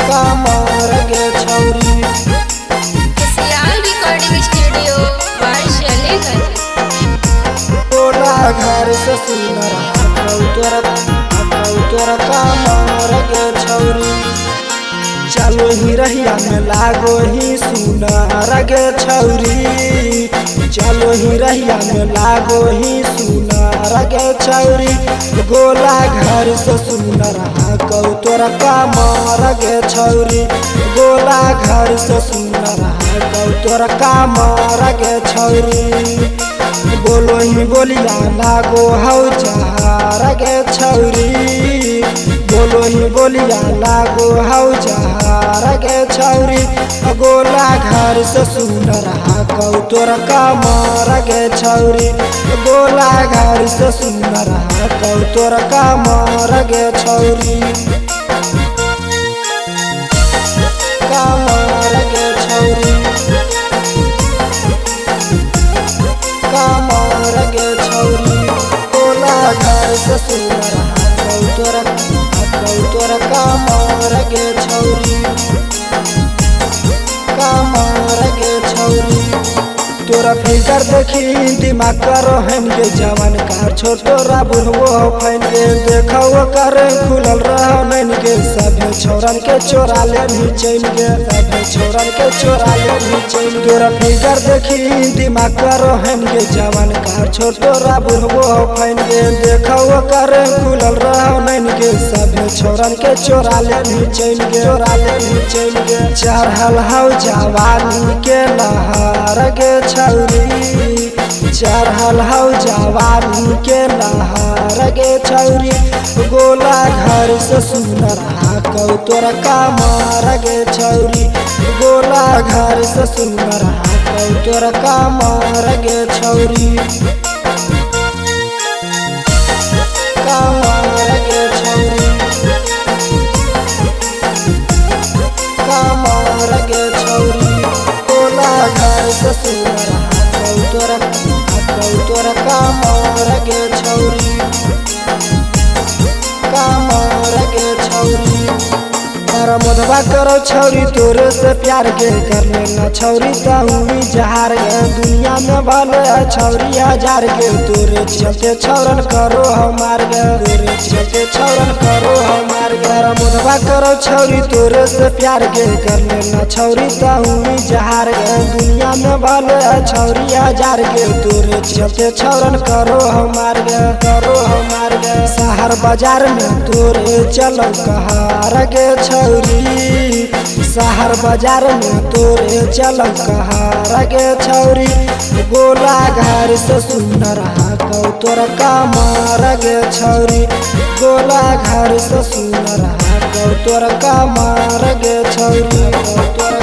कमर गे छौरी। सियाल रिकॉर्डिंग स्टूडियो वारशलेगंज। तोरा घर से सुनर तोरा कमर गे छौरी। चलो ही रहिया में लागो ही सुनर गे छौरी। चलो ही रहिया में लागो ही सुनर गे छौरी। गोला घर से सुनर कौ तोरा कमर गे छौरी। गोला घर से सुनर कौ तोरा कमर गे छौरी। बोलो ही बोलिया लागो हौ जहार गे छौरी। बोलो ही बोलिया लागो हौ जहार गे छौरी। गोला घर से सुनर कौ तोरा कमर गे छौरी। गोला घर से सुनर कौ तोरा कमर गे छौरी। कमर गे छौरी। कमर गे छौरी। गोला घर से सुनर कौ तोरा कमर गे छौरी। कमर गे छौरी। तोरा फिकर देखी दिमाग करो हन गे जवान कार छोटोरा बुढ़वो फैन गे देखो कर खुलल रहन गे सभे छोरन के चोरा ले भी चल गे सभे छोरन के चोरा ले भी चल। तोरा फिकर देखी दिमाग करो हन गे जवान कार छोटोरा बुढ़वो फैन गे देखो कर खुलल रहन गे सभे छोरन के चोरा ले भी चल गे चोरा ले भी चल गे। चढ़ल हौ जवानी के लहर गे छौरी। चढ़ल हौ जवानी के लहर गे छौरी। गोला घर से सुनर कौ तोरा कमर गे छौरी। गोला घर से सुनर कौ तोरा कमर गे छौरी। कमर गे छौरी। कमर गे छौरी। गोला घर से सुनर कौ तोरा कमर गे छौरी। कमर गे छौरी। मोदबा करो छौरी तोरे से प्यार के कर लेना छौरी तहुई जहार गे। दुनिया में भले छौरी हजार के तोरे चलते छौरन करो हमार गे तोरे चलते छौरन करो हमार गे। मोदबा करो छौरी तोरे से प्यार के कर लेना छौरी तहुई जहार गे। दुनिया में भले छौरी हजार के तोरे चलते छौरन करो हमार गे करो हमार गे। शहर बाजार में तोरे चलो कहार गे छौरी। शहर बाजार में तोरे चलो कहार गे छौरी। गोला घर से सुनर कौ तोरा कमर गे छौरी। गोला घर से सुनर कौ तोरा कमर गे छौरी।